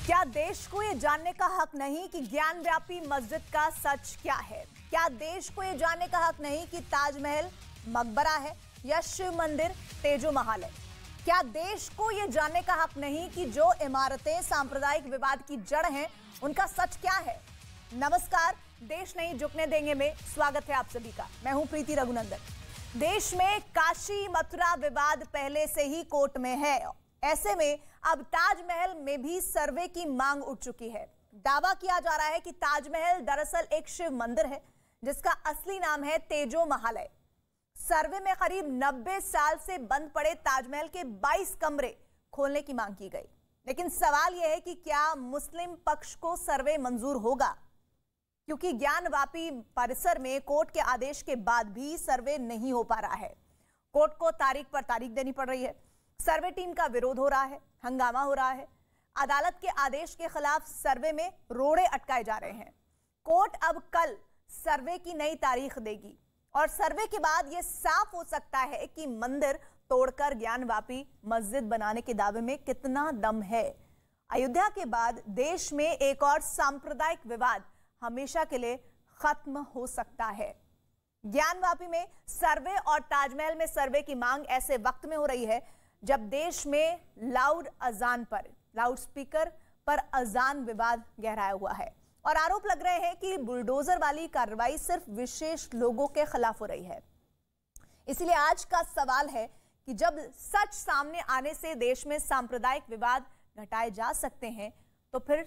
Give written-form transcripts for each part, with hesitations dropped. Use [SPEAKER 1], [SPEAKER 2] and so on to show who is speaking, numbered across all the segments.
[SPEAKER 1] क्या देश को ये जानने का हक नहीं कि ज्ञानव्यापी मस्जिद का सच क्या है? क्या देश को ये जानने का हक नहीं कि ताजमहल मकबरा है या शिव मंदिर तेजो महाल है? क्या देश को ये जानने का हक नहीं कि जो इमारतें सांप्रदायिक विवाद की जड़ हैं उनका सच क्या है? नमस्कार, देश नहीं झुकने देंगे में स्वागत है आप सभी का। मैं हूं प्रीति रघुनंदन। देश में काशी मथुरा विवाद पहले से ही कोर्ट में है। ऐसे में अब ताजमहल में भी सर्वे की मांग उठ चुकी है। दावा किया जा रहा है कि ताजमहल दरअसल एक शिव मंदिर है जिसका असली नाम है तेजो महाल। सर्वे में करीब 90 साल से बंद पड़े ताजमहल के 22 कमरे खोलने की मांग की गई। लेकिन सवाल यह है कि क्या मुस्लिम पक्ष को सर्वे मंजूर होगा, क्योंकि ज्ञानवापी परिसर में कोर्ट के आदेश के बाद भी सर्वे नहीं हो पा रहा है। कोर्ट को तारीख पर तारीख देनी पड़ रही है। सर्वे टीम का विरोध हो रहा है, हंगामा हो रहा है। अदालत के आदेश के खिलाफ सर्वे में रोड़े अटकाए जा रहे हैं। कोर्ट अब कल सर्वे की नई तारीख देगी और सर्वे के बाद यह साफ हो सकता है कि मंदिर तोड़कर ज्ञानवापी मस्जिद बनाने के दावे में कितना दम है। अयोध्या के बाद देश में एक और सांप्रदायिक विवाद हमेशा के लिए खत्म हो सकता है। ज्ञानवापी में सर्वे और ताजमहल में सर्वे की मांग ऐसे वक्त में हो रही है जब देश में लाउड स्पीकर पर अजान विवाद गहराया हुआ है और आरोप लग रहे हैं कि बुलडोजर वाली कार्रवाई सिर्फ विशेष लोगों के खिलाफ हो रही है। इसलिए आज का सवाल है कि जब सच सामने आने से देश में सांप्रदायिक विवाद घटाए जा सकते हैं, तो फिर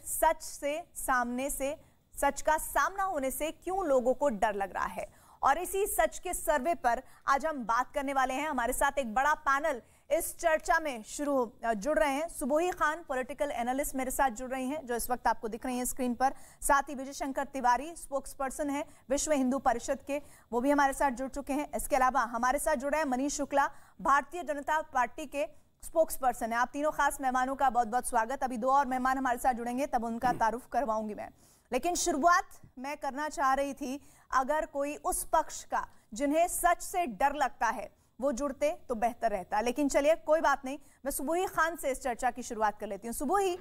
[SPEAKER 1] सच का सामना होने से क्यों लोगों को डर लग रहा है? और इसी सच के सर्वे पर आज हम बात करने वाले हैं। हमारे साथ एक बड़ा पैनल इस चर्चा में जुड़ रहे हैं। सुबोही खान पॉलिटिकल एनालिस्ट मेरे साथ जुड़ रही हैं, जो इस वक्त आपको दिख रही हैं स्क्रीन पर। साथ ही विजय शंकर तिवारी स्पोक्स पर्सन है विश्व हिंदू परिषद के, वो भी हमारे साथ जुड़ चुके हैं। इसके अलावा हमारे साथ जुड़े हैं मनीष शुक्ला, भारतीय जनता पार्टी के स्पोक्स पर्सन है। आप तीनों खास मेहमानों का बहुत बहुत स्वागत। अभी दो और मेहमान हमारे साथ जुड़ेंगे, तब उनका तारुफ करवाऊंगी मैं। लेकिन शुरुआत मैं करना चाह रही थी, अगर कोई उस पक्ष का जिन्हें सच से डर लगता है वो जुड़ते तो बेहतर रहता। लेकिन चलिए कोई बात नहीं, मैं सुबोही खान से इस चर्चा की शुरुआत कर लेती हूँ। सुबोही,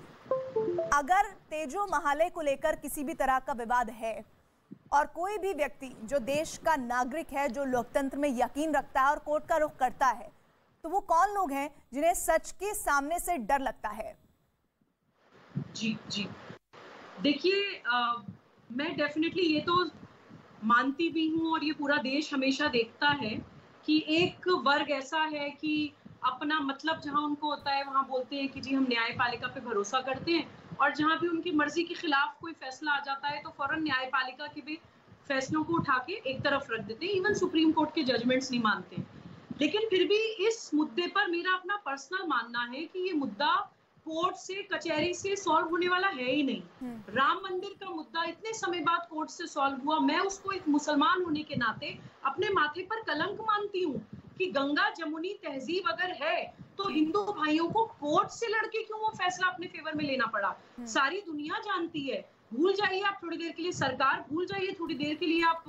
[SPEAKER 1] अगर तेजो महाले को लेकर किसी भी तरह का विवाद है और कोई भी व्यक्ति जो देश का नागरिक है, जो लोकतंत्र में यकीन रखता है और कोर्ट का रुख करता है, तो वो कौन लोग हैं जिन्हें सच के सामने से डर लगता है?
[SPEAKER 2] जी देखिए, मैं डेफिनेटली ये तो मानती भी हूँ और ये पूरा देश हमेशा देखता है कि एक वर्ग ऐसा है कि अपना मतलब जहां उनको होता है वहां बोलते हैं कि जी हम न्यायपालिका पे भरोसा करते हैं, और जहां भी उनकी मर्जी के खिलाफ कोई फैसला आ जाता है तो फौरन न्यायपालिका के भी फैसलों को उठा के एक तरफ रख देते हैं। इवन सुप्रीम कोर्ट के जजमेंट्स नहीं मानते। लेकिन फिर भी इस मुद्दे पर मेरा अपना पर्सनल मानना है कि ये मुद्दा कोर्ट से कचहरी से सॉल्व होने वाला है ही नहीं। राम मंदिर का मुद्दा इतने समय बाद कोर्ट से सॉल्व हुआ। मैं उसको एक मुसलमान होने के नाते अपने माथे पर कलंक मानती हूँ कि गंगा जमुनी तहजीब अगर है तो हिंदू भाइयों को कोर्ट से लड़के क्यों वो फैसला अपने फेवर में लेना पड़ा। सारी दुनिया जानती है। भूल जाइए आप थोड़ी देर के लिए सरकार, भूल जाइए थोड़ी देर के लिए आप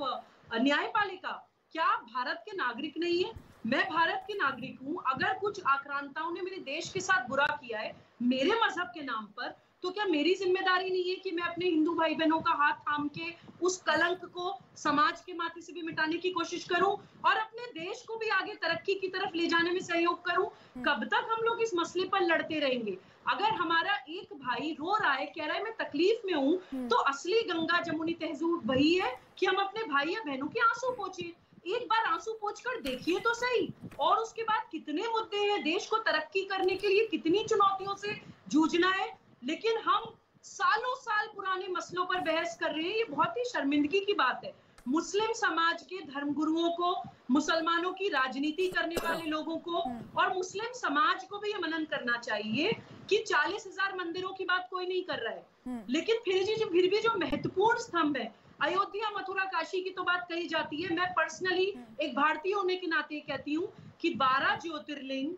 [SPEAKER 2] न्यायपालिका। क्या आप भारत के नागरिक नहीं है? मैं भारत की नागरिक हूँ। अगर कुछ आक्रांताओं ने मेरे देश के साथ बुरा किया है मेरे मजहब के नाम पर, तो क्या मेरी जिम्मेदारी नहीं है कि मैं अपने हिंदू भाई बहनों का हाथ थाम के उस कलंक को समाज के माथे से भी मिटाने की कोशिश करूं और अपने देश को भी आगे तरक्की की तरफ ले जाने में सहयोग करूं? कब तक हम लोग इस मसले पर लड़ते रहेंगे? अगर हमारा एक भाई रो रहा है, कह रहा है मैं तकलीफ में हूं, तो असली गंगा जमुनी तहजीब वही है कि हम अपने भाई या बहनों के आंसू पोंछे। एक बार आंसू पोंछ कर देखिए तो सही। और उसके बाद कितने मुद्दे हैं, देश को तरक्की करने के लिए कितनी चुनौतियों से जूझना है, लेकिन हम सालों साल पुराने मसलों पर बहस कर रहे हैं। ये बहुत ही शर्मिंदगी की बात है। मुस्लिम समाज के धर्मगुरुओं को, मुसलमानों की राजनीति करने वाले लोगों को और मुस्लिम समाज को भी ये मनन करना चाहिए कि 40,000 मंदिरों की बात कोई नहीं कर रहा है, लेकिन फिर भी जो महत्वपूर्ण स्तंभ है, अयोध्या मथुरा काशी की तो बात कही जाती है। मैं पर्सनली एक भारतीय होने के नाते कहती हूँ कि 12 ज्योतिर्लिंग,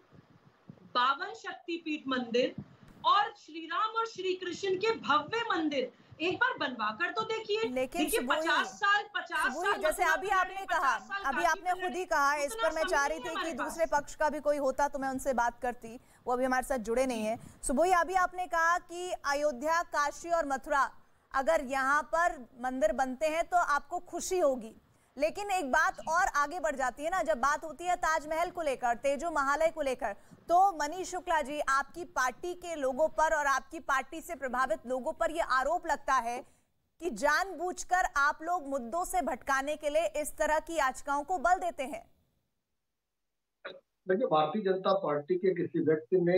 [SPEAKER 2] 52 शक्तिपीठ मंदिर और श्री राम और श्री कृष्ण के भव्य मंदिर, एक बार बनवा कर तो देखिए।
[SPEAKER 1] लेकिन
[SPEAKER 2] देखिए 50 साल
[SPEAKER 1] जैसे अभी आपने कहा, अभी आपने खुद ही कहा, इस पर मैं चाह रही थी कि दूसरे पक्ष का भी कोई होता तो मैं उनसे बात करती, वो अभी हमारे साथ जुड़े नहीं है। सुबोई, अभी आपने कहा कि अयोध्या, काशी और मथुरा अगर यहाँ पर मंदिर बनते हैं तो आपको खुशी होगी, लेकिन एक बात और आगे बढ़ जाती है ना, जब बात होती है ताजमहल को लेकर, तेजो महालय को लेकर, तो मनीष शुक्ला जी, आपकी पार्टी के लोगों पर और आपकी पार्टी से प्रभावित लोगों पर यह आरोप लगता है कि जानबूझकर आप लोग मुद्दों से भटकाने के लिए इस तरह की याचिकाओं को बल देते हैं।
[SPEAKER 3] देखिए, भारतीय जनता पार्टी के किसी व्यक्ति ने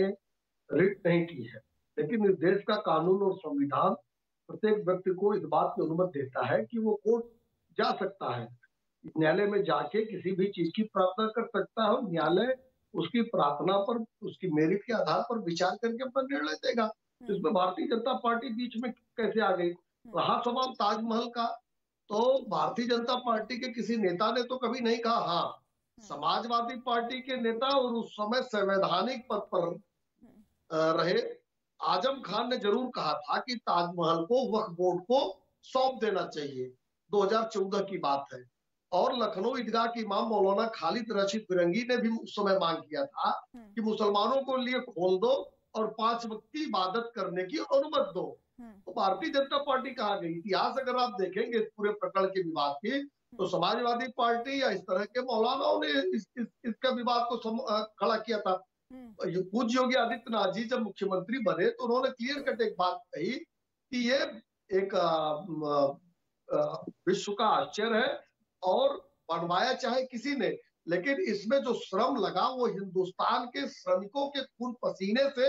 [SPEAKER 3] रिट नहीं की है, लेकिन इस देश का कानून और संविधान प्रत्येक व्यक्ति को इस बात की अनुमति देता है कि वो कोर्ट जा सकता है, न्यायालय में जाके किसी भी चीज की प्रार्थना कर सकता है। न्यायालय उसकी प्रार्थना पर, उसकी मेरिट के आधार पर विचार करके अपना निर्णय देगा। इसमें भारतीय जनता पार्टी बीच में कैसे आ गई? रहा सवाल ताजमहल का, तो भारतीय जनता पार्टी के किसी नेता ने तो कभी नहीं कहा। हाँ, समाजवादी पार्टी के नेता और उस समय संवैधानिक पद पर रहे आजम खान ने जरूर कहा था कि ताजमहल को वक्फ बोर्ड को सौंप देना चाहिए। 2014 की बात है। और लखनऊ ईदगाह के इमाम मौलाना खालिद रशीद फिरंगी ने भी उस समय मांग किया था कि मुसलमानों को लिए खोल दो और 5 वक्त की इबादत करने की अनुमति दो। तो भारतीय जनता पार्टी कहाँ गई? इतिहास अगर आप देखेंगे इस पूरे प्रकरण के विवाद की, तो समाजवादी पार्टी या इस तरह के मौलानाओं ने इसका विवाद को खड़ा किया था। पूज्य योगी आदित्यनाथ जी जब मुख्यमंत्री बने तो उन्होंने क्लियर कट एक बात कही कि ये एक विश्व का आश्चर्य है और बनवाया चाहे किसी ने, लेकिन इसमें जो श्रम लगा वो हिंदुस्तान के श्रमिकों के खून पसीने से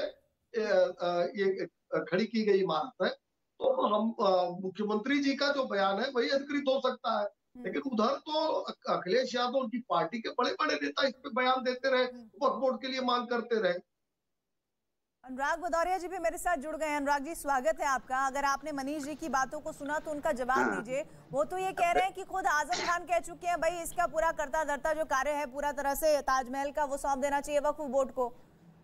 [SPEAKER 3] ये खड़ी की गई इमारत है। तो हम मुख्यमंत्री जी का जो बयान है वही अधिकृत हो सकता है, लेकिन उधर तो अखिलेश यादव उनकी पार्टी के बड़े बड़े नेता इस पे बयान देते रहे, वक्फ बोर्ड के लिए मांग करते रहे।
[SPEAKER 1] अनुराग भदौरिया जी भी मेरे साथ जुड़ गए हैं। अनुराग जी, स्वागत है आपका। अगर आपने मनीष जी की बातों को सुना तो उनका जवाब दीजिए। वो तो ये कह रहे हैं कि खुद आजम खान कह चुके हैं भाई इसका पूरा करता धरता जो कार्य है पूरा तरह से ताजमहल का वो सौंप देना चाहिए वक्फ बोर्ड को।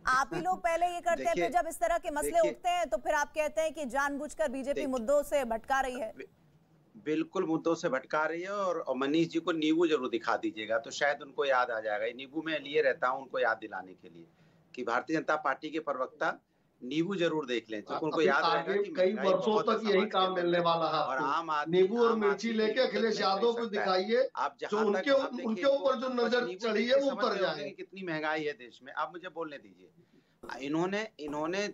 [SPEAKER 1] आप ही लोग पहले ये करते हैं, फिर जब इस तरह के मसले उठते हैं तो फिर आप कहते हैं कि जानबूझकर बीजेपी मुद्दों से भटका रही है।
[SPEAKER 4] बिल्कुल मुद्दों से भटका रही है। और मनीष जी को नींबू जरूर दिखा दीजिएगा तो शायद उनको याद आ जाएगा। नींबू में लिए रहता हूं उनको याद दिलाने के लिए कि भारतीय जनता पार्टी के प्रवक्ता नींबू जरूर देख लें तो उनको याद आएगा कि
[SPEAKER 3] कई वर्षों तक यही काम मिलने वाला है।
[SPEAKER 4] और आम आदमी
[SPEAKER 3] नींबू और मिर्ची लेके अखिलेश यादव को दिखाइए,
[SPEAKER 4] आप
[SPEAKER 3] जो उनके ऊपर जो नजर चढ़ी है वो उतर जाए।
[SPEAKER 4] कितनी महंगाई है देश में, आप मुझे बोलने दीजिए। इन्होंने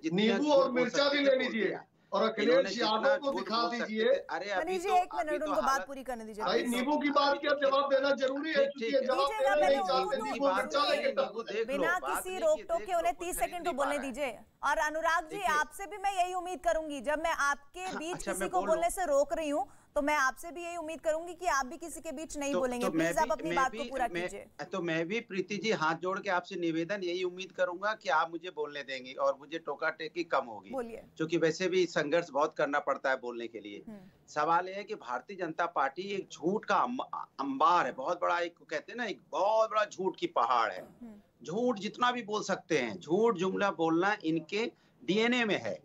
[SPEAKER 3] नींबू और मिर्चा भी ले लीजिए और अखिलेश यादव को दिखा दीजिए।
[SPEAKER 4] अरे
[SPEAKER 1] मनीष जी एक मिनट उनको बात पूरी करने दीजिए।
[SPEAKER 3] भाई नींबू की बात क्या जवाब देना जरूरी है?
[SPEAKER 1] बिना किसी रोक टोक के उन्हें 30 सेकंड तो बोलने दीजिए। और अनुराग जी, आपसे भी मैं यही उम्मीद करूंगी, जब मैं आपके बीच किसी को बोलने से रोक रही हूँ तो मैं आपसे भी यही उम्मीद करूंगी कि आप भी किसी के बीच नहीं बोलेंगे। प्लीज आप अपनी बात को पूरा कीजिए।
[SPEAKER 4] तो मैं भी प्रीति जी हाथ जोड़ के आपसे निवेदन यही उम्मीद करूंगा कि आप मुझे बोलने देंगे और मुझे टोका टेकी कम होगी, क्योंकि वैसे भी संघर्ष बहुत करना पड़ता है बोलने के लिए। सवाल यह है कि भारतीय जनता पार्टी एक झूठ का अंबार है, बहुत बड़ा, एक कहते हैं ना, एक बहुत बड़ा झूठ की पहाड़ है। झूठ जितना भी बोल सकते हैं, झूठ जुमला बोलना इनके डीएनए में है।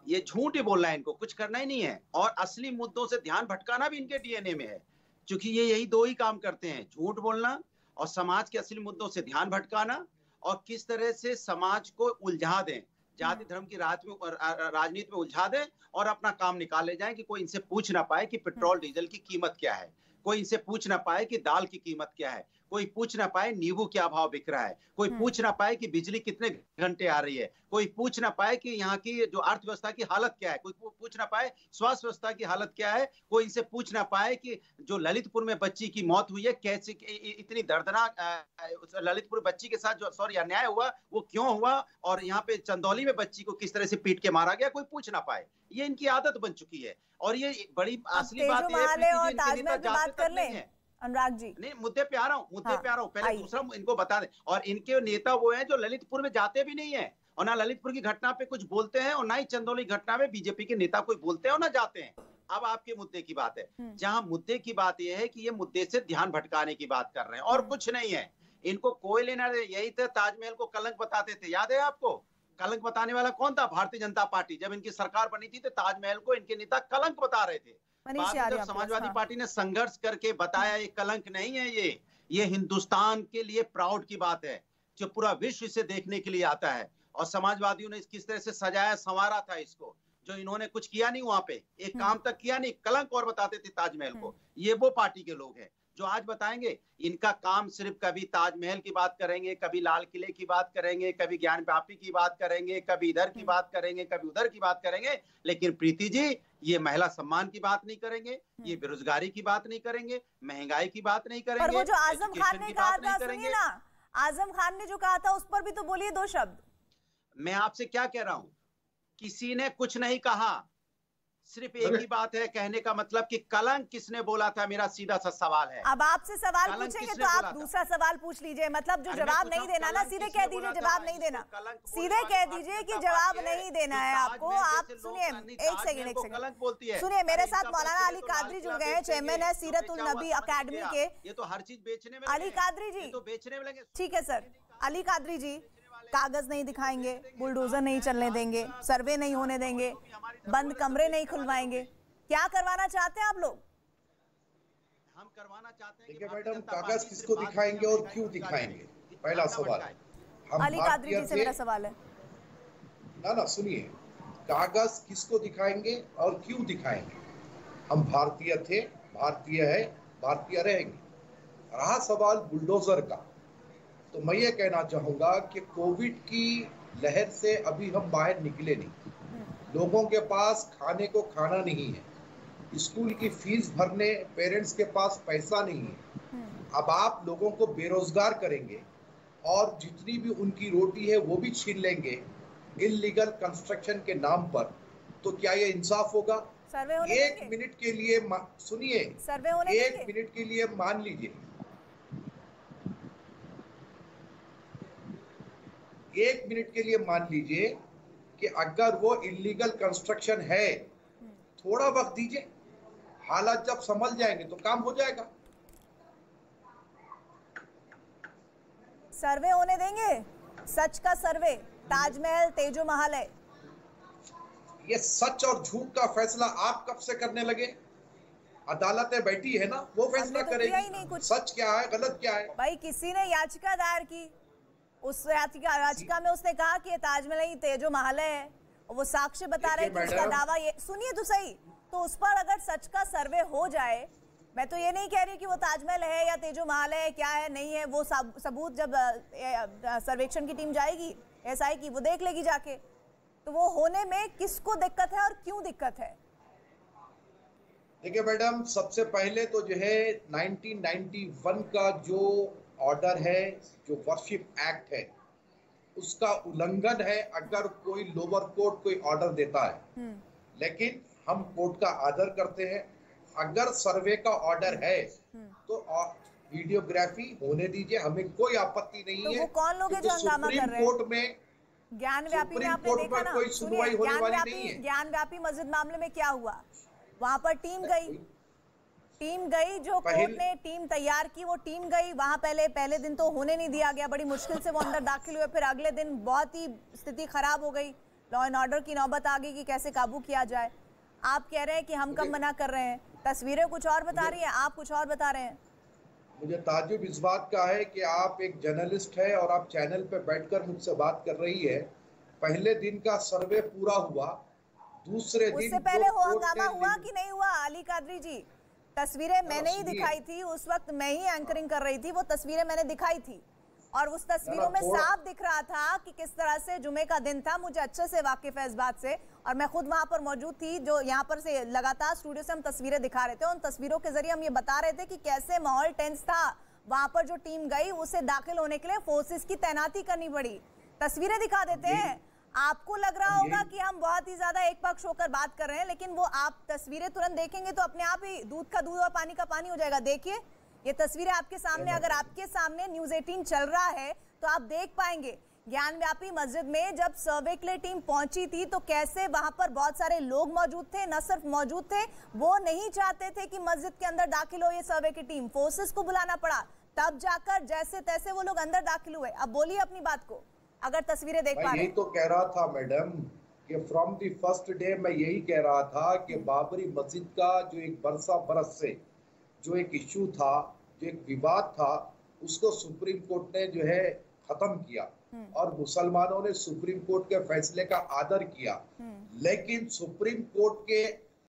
[SPEAKER 4] ये झूठ ही बोलना है, इनको कुछ करना ही नहीं है। और असली मुद्दों से ध्यान भटकाना भी इनके डीएनए में है, क्योंकि ये यही दो ही काम करते हैं, झूठ बोलना और समाज के असली मुद्दों से ध्यान भटकाना और किस तरह से समाज को उलझा दें, जाति धर्म की राजनीति में उलझा दें और अपना काम निकाले जाए कि कोई इनसे पूछ ना पाए कि पेट्रोल डीजल की कीमत क्या है, कोई इनसे पूछ ना पाए कि दाल की कीमत क्या है, कोई पूछ ना पाए नींबू क्या भाव बिक रहा है, कोई पूछ ना पाए कि बिजली कितने घंटे आ रही है, कोई पूछ ना पाए कि यहाँ की जो अर्थव्यवस्था की हालत क्या है, कोई पूछ ना पाए स्वास्थ्य व्यवस्था की हालत क्या है, कोई इनसे पूछ ना पाए कि जो ललितपुर में बच्ची की मौत हुई है कैसे, इतनी दर्दनाक ललितपुर बच्ची के साथ जो अन्याय हुआ वो क्यों हुआ, और यहाँ पे चंदौली में बच्ची को किस तरह से पीट के मारा गया, कोई पूछ ना पाए। ये इनकी आदत बन चुकी है। और ये बड़ी असली बात
[SPEAKER 1] है अनुराग जी,
[SPEAKER 4] नहीं मुद्दे पे आ रहा हूँ, पहले दूसरा इनको बता दें। और इनके नेता वो हैं जो ललितपुर में जाते भी नहीं है और ना ललितपुर की घटना पे कुछ बोलते हैं और ना ही चंदौली घटना में बीजेपी के नेता कोई बोलते हैं और ना जाते हैं। अब आपके मुद्दे की बात है, जहां मुद्दे की बात यह है कि ये मुद्दे से ध्यान भटकाने की बात कर रहे हैं और कुछ नहीं है। इनको कोई लेना, यही तो ताजमहल को कलंक बताते थे, याद है आपको? कलंक बताने वाला कौन था? भारतीय जनता पार्टी। जब इनकी सरकार बनी थी तो ताजमहल को इनके नेता कलंक बता रहे थे। बाद में जब समाजवादी पार्टी ने संघर्ष करके बताया ये कलंक नहीं है, ये हिंदुस्तान के लिए प्राउड की बात है, जो पूरा विश्व इसे देखने के लिए आता है। और समाजवादियों ने किस तरह से सजाया संवारा था इसको, जो इन्होंने कुछ किया नहीं, वहां पे एक काम तक किया नहीं, कलंक और बताते थे ताजमहल को। ये वो पार्टी के लोग हैं जो आज बताएंगे। इनका काम सिर्फ कभी ताजमहल की बात करेंगे, कभी लाल किले की बात करेंगे, कभी ज्ञानव्यापी की बात करेंगे, कभी इधर की बात करेंगे, कभी उधर की बात करेंगे। लेकिन प्रीति जी ये महिला सम्मान की बात नहीं करेंगे, ये बेरोजगारी की बात नहीं करेंगे, महंगाई की बात नहीं करेंगे।
[SPEAKER 1] पर वो जो आजम खान ने कहा था, सुनिए ना, आजम खान ने जो कहा था उस पर भी तो बोलिए दो शब्द।
[SPEAKER 4] मैं आपसे क्या कह रहा हूं, किसी ने कुछ नहीं कहा, सिर्फ एक ही बात है कहने का मतलब कि कलंक किसने बोला था, मेरा सीधा सा सवाल है।
[SPEAKER 1] अब आपसे सवाल पूछेंगे तो आप दूसरा सवाल पूछ लीजिए, मतलब जो जवाब नहीं देना ना सीधे कह दीजिए जवाब नहीं देना, सीधे कह दीजिए कि जवाब नहीं देना है आपको। आप सुनिए एक सेकंड सुनिए, मेरे साथ मौलाना अली कादरी जुड़ गए हैं, चेयरमैन है सीरत उल नबी अकेडमी के।
[SPEAKER 4] ये तो हर चीज बेचने में
[SPEAKER 1] अली कादरी जी
[SPEAKER 4] तो बेचने में लगे।
[SPEAKER 1] ठीक है सर, अली कादरी जी कागज नहीं दिखाएंगे, बुलडोजर नहीं चलने देंगे, सर्वे नहीं होने देंगे, बंद कमरे नहीं खुलवाएंगे, क्या करवाना चाहते हैं आप लोग?
[SPEAKER 4] हम करवाना चाहते हैं।
[SPEAKER 5] देखिए मैडम, कागज किसको दिखाएंगे और क्यों दिखाएंगे, पहला सवाल।
[SPEAKER 1] अली कादरी जी से मेरा सवाल है।
[SPEAKER 5] ना सुनिए, कागज किसको दिखाएंगे और क्यों दिखाएंगे? हम भारतीय थे, भारतीय है, भारतीय रहेंगे। रहा सवाल बुलडोजर का, तो मैं ये कहना चाहूंगा कि कोविड की लहर से अभी हम बाहर निकले नहीं, लोगों के पास खाने को खाना नहीं है, स्कूल की फीस भरने पेरेंट्स के पास पैसा नहीं है। अब आप लोगों को बेरोजगार करेंगे और जितनी भी उनकी रोटी है वो भी छीन लेंगे इल्लीगल कंस्ट्रक्शन के नाम पर, तो क्या ये इंसाफ होगा? एक मिनट के लिए सुनिए, एक मिनट के लिए मान लीजिए, एक मिनट के लिए मान लीजिए कि अगर वो इल्लीगल कंस्ट्रक्शन है, थोड़ा वक्त दीजिए, हालात जब समझ जाएंगे तो काम हो जाएगा।
[SPEAKER 1] सर्वे होने देंगे, सच का सर्वे, ताजमहल तेजो महल है।
[SPEAKER 5] ये सच और झूठ का फैसला आप कब से करने लगे? अदालतें बैठी है ना, वो फैसला करेगी सच क्या है गलत क्या है।
[SPEAKER 1] भाई किसी ने याचिका दायर की, उस याचिका में उसने कहा कि ताजमहल ही तेजो महल है, और वो साक्ष्य बता रहे कि उसका दावा ये, सुनिए तो सही, तो उस पर अगर सच का सर्वे हो जाए, मैं तो ये नहीं कह रही कि वो ताजमहल है या तेजो महल है, क्या है नहीं है, वो सबूत जब सर्वेक्षण की टीम जाएगी एसआई की, वो देख लेगी जाके, तो वो होने में किसको दिक्कत है और क्यों दिक्कत है?
[SPEAKER 5] देखिए मैडम, सबसे पहले तो जो है 1991 का जो ऑर्डर है, जो वर्शिप एक्ट है, उसका उल्लंघन है अगर कोई लोअर कोर्ट कोई ऑर्डर देता है। लेकिन हम कोर्ट का आदर करते हैं, अगर सर्वे का ऑर्डर है तो वीडियोग्राफी होने दीजिए, हमें कोई आपत्ति नहीं है।
[SPEAKER 1] वो कौन लोग हैं जो हंगामा कर रहे हैं?
[SPEAKER 5] कोर्ट में
[SPEAKER 1] ज्ञानव्यापी में आपने देखा ना,
[SPEAKER 5] कोई सुनवाई होने वाली नहीं है।
[SPEAKER 1] ज्ञानव्यापी मस्जिद मामले में क्या हुआ? वहां पर टीम गई, जो कोर्ट ने टीम तैयार की, वो टीम गई वहां। पहले दिन तो होने नहीं दिया गया, बड़ी मुश्किल से वो अंदर दाखिल हुए, फिर अगले दिन बहुत ही स्थिति खराब हो गई, लॉ एंड ऑर्डर की नौबत आ गई कि कैसे काबू किया जाए। आप कह रहे हैं कि हम कब मना कर रहे हैं, तस्वीरें कुछ और बता रही हैं, आप कुछ और बता रहे हैं।
[SPEAKER 5] मुझे ताज्जुब इस बात का है कि आप एक जर्नलिस्ट है और आप चैनल पे बैठकर मुझसे बात कर रही है। पहले दिन का सर्वे पूरा हुआ, दूसरे दिन
[SPEAKER 1] उससे पहले वो हंगामा हुआ कि नहीं हुआ? अली कादरी जी, तस्वीरें मैंने ही दिखाई थी, उस वक्त मैं ही एंकरिंग कर रही थी, वो तस्वीरें मैंने दिखाई थी, और उस तस्वीरों में साफ दिख रहा था कि किस तरह से जुमे का दिन था। मुझे अच्छे से वाकिफ है इस बात से, और मैं खुद वहां पर मौजूद थी, जो यहाँ पर से लगातार स्टूडियो से हम तस्वीरें दिखा रहे थे। उन तस्वीरों के जरिए हम ये बता रहे थे कि कैसे माहौल टेंस था। वहां पर जो टीम गई, उसे दाखिल होने के लिए फोर्सेस की तैनाती करनी पड़ी। तस्वीरें दिखा देते हैं। आपको लग रहा होगा कि हम बहुत ही ज्यादा एक पक्ष होकर बात कर रहे हैं, लेकिन वो आप तस्वीरें तुरंत देखेंगे तो अपने आप ही दूध का दूध और पानी का पानी हो जाएगा। देखिए ये तस्वीरें आपके सामने, अगर आपके सामने न्यूज़ 18 चल रहा है तो आप देख पाएंगे ज्ञानव्यापी मस्जिद में जब सर्वे के लिए टीम पहुंची थी तो कैसे वहां पर बहुत सारे लोग मौजूद थे। न सिर्फ मौजूद थे, वो नहीं चाहते थे कि मस्जिद के अंदर दाखिल हो ये सर्वे की टीम, फोर्सेस को बुलाना पड़ा, तब जाकर जैसे तैसे वो लोग अंदर दाखिल हुए। अब बोलिए अपनी बात को, अगर तस्वीरें देख पा रहे हैं।
[SPEAKER 5] यही तो कह रहा था मैडम कि फ्रॉम द फर्स्ट डे मैं यही कह रहा था कि बाबरी मस्जिद का जो एक बरस से जो एक इश्यू था, जो एक विवाद था, उसको सुप्रीम कोर्ट ने जो है खत्म किया और मुसलमानों ने सुप्रीम कोर्ट के फैसले का आदर किया। लेकिन सुप्रीम कोर्ट के